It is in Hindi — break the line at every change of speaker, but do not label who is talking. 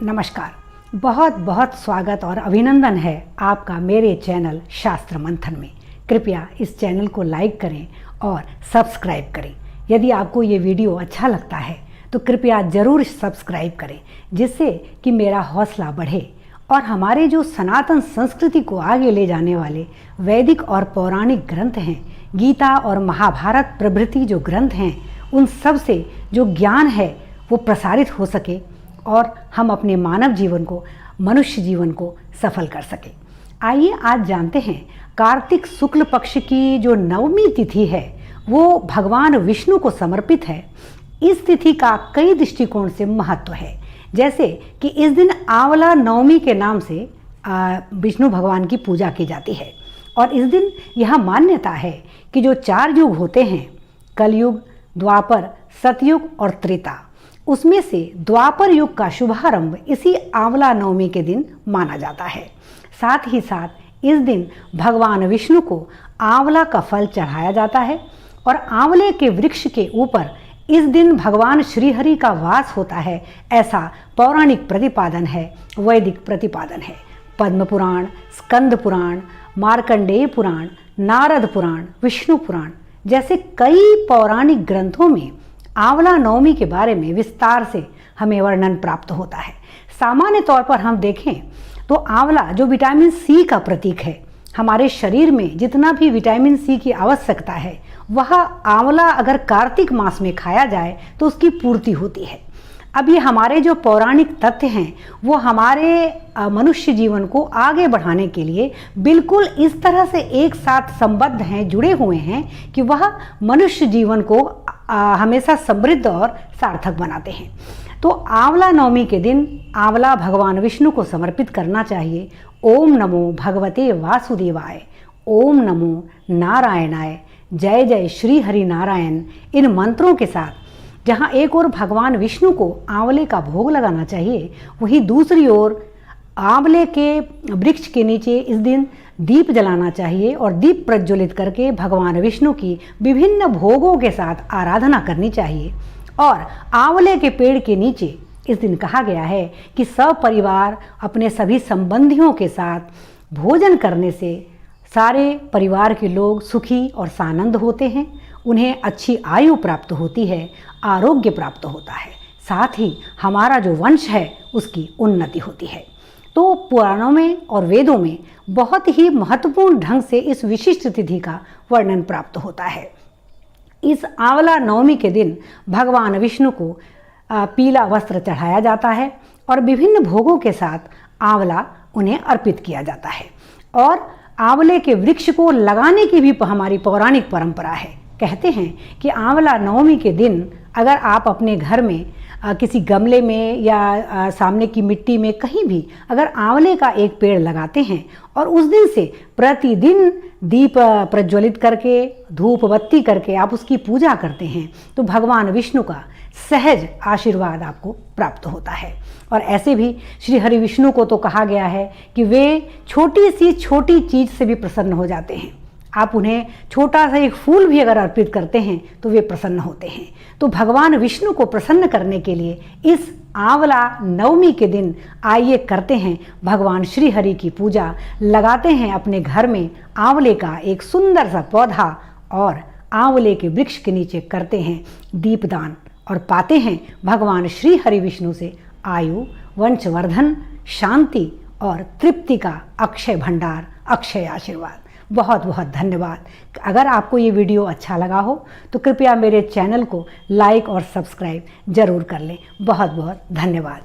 नमस्कार। बहुत बहुत स्वागत और अभिनंदन है आपका मेरे चैनल शास्त्र मंथन में। कृपया इस चैनल को लाइक करें और सब्सक्राइब करें। यदि आपको ये वीडियो अच्छा लगता है तो कृपया ज़रूर सब्सक्राइब करें, जिससे कि मेरा हौसला बढ़े और हमारे जो सनातन संस्कृति को आगे ले जाने वाले वैदिक और पौराणिक ग्रंथ हैं, गीता और महाभारत प्रभृति जो ग्रंथ हैं, उन सब से जो ज्ञान है वो प्रसारित हो सके और हम अपने मानव जीवन को, मनुष्य जीवन को सफल कर सके। आइए आज जानते हैं, कार्तिक शुक्ल पक्ष की जो नवमी तिथि है वो भगवान विष्णु को समर्पित है। इस तिथि का कई दृष्टिकोण से महत्व है, जैसे कि इस दिन आंवला नवमी के नाम से विष्णु भगवान की पूजा की जाती है। और इस दिन यह मान्यता है कि जो 4 युग होते हैं, कलयुग, द्वापर, सतयुग और त्रेता, उसमें से द्वापर युग का शुभारंभ इसी आंवला नवमी के दिन माना जाता है। साथ ही साथ इस दिन भगवान विष्णु को आंवला का फल चढ़ाया जाता है और आंवले के वृक्ष के ऊपर इस दिन भगवान श्रीहरि का वास होता है, ऐसा पौराणिक प्रतिपादन है, वैदिक प्रतिपादन है। पद्म पुराण, स्कंद पुराण, मार्कंडेय पुराण, नारद पुराण, विष्णु पुराण जैसे कई पौराणिक ग्रंथों में आंवला नवमी के बारे में विस्तार से हमें वर्णन प्राप्त होता है। सामान्य तौर पर हम देखें तो आंवला जो विटामिन सी का प्रतीक है, हमारे शरीर में जितना भी विटामिन सी की आवश्यकता है वह आंवला अगर कार्तिक मास में खाया जाए तो उसकी पूर्ति होती है। अब ये हमारे जो पौराणिक तथ्य हैं वो हमारे मनुष्य जीवन को आगे बढ़ाने के लिए बिल्कुल इस तरह से एक साथ संबद्ध हैं, जुड़े हुए हैं कि वह मनुष्य जीवन को हमेशा समृद्ध और सार्थक बनाते हैं। तो आंवला नवमी के दिन आंवला भगवान विष्णु को समर्पित करना चाहिए। ओम नमो भगवते वासुदेवाय, ओम नमो नारायणाय, जय जय श्री हरि नारायण, इन मंत्रों के साथ जहाँ एक ओर भगवान विष्णु को आंवले का भोग लगाना चाहिए, वहीं दूसरी ओर आंवले के वृक्ष के नीचे इस दिन दीप जलाना चाहिए और दीप प्रज्वलित करके भगवान विष्णु की विभिन्न भोगों के साथ आराधना करनी चाहिए। और आंवले के पेड़ के नीचे इस दिन कहा गया है कि सपरिवार अपने सभी संबंधियों के साथ भोजन करने से सारे परिवार के लोग सुखी और सानंद होते हैं, उन्हें अच्छी आयु प्राप्त होती है, आरोग्य प्राप्त होता है, साथ ही हमारा जो वंश है उसकी उन्नति होती है। तो पुराणों में और वेदों में बहुत ही महत्वपूर्ण ढंग से इस विशिष्ट तिथि का वर्णन प्राप्त होता है। इस आंवला नवमी के दिन भगवान विष्णु को पीला वस्त्र चढ़ाया जाता है और विभिन्न भोगों के साथ आंवला उन्हें अर्पित किया जाता है। और आंवले के वृक्ष को लगाने की भी हमारी पौराणिक परंपरा है। कहते हैं कि आंवला नवमी के दिन अगर आप अपने घर में किसी गमले में या सामने की मिट्टी में कहीं भी अगर आंवले का एक पेड़ लगाते हैं और उस दिन से प्रतिदिन दीप प्रज्वलित करके, धूप बत्ती करके आप उसकी पूजा करते हैं तो भगवान विष्णु का सहज आशीर्वाद आपको प्राप्त होता है। और ऐसे भी श्री हरि विष्णु को तो कहा गया है कि वे छोटी सी छोटी चीज़ से भी प्रसन्न हो जाते हैं। आप उन्हें छोटा सा एक फूल भी अगर अर्पित करते हैं तो वे प्रसन्न होते हैं। तो भगवान विष्णु को प्रसन्न करने के लिए इस आंवला नवमी के दिन आइए करते हैं भगवान श्री हरि की पूजा, लगाते हैं अपने घर में आंवले का एक सुंदर सा पौधा और आंवले के वृक्ष के नीचे करते हैं दीपदान और पाते हैं भगवान श्री हरि विष्णु से आयु, वंशवर्धन, शांति और तृप्ति का अक्षय भंडार, अक्षय आशीर्वाद। बहुत बहुत धन्यवाद। अगर आपको ये वीडियो अच्छा लगा हो तो कृपया मेरे चैनल को लाइक और सब्सक्राइब जरूर कर लें। बहुत बहुत धन्यवाद।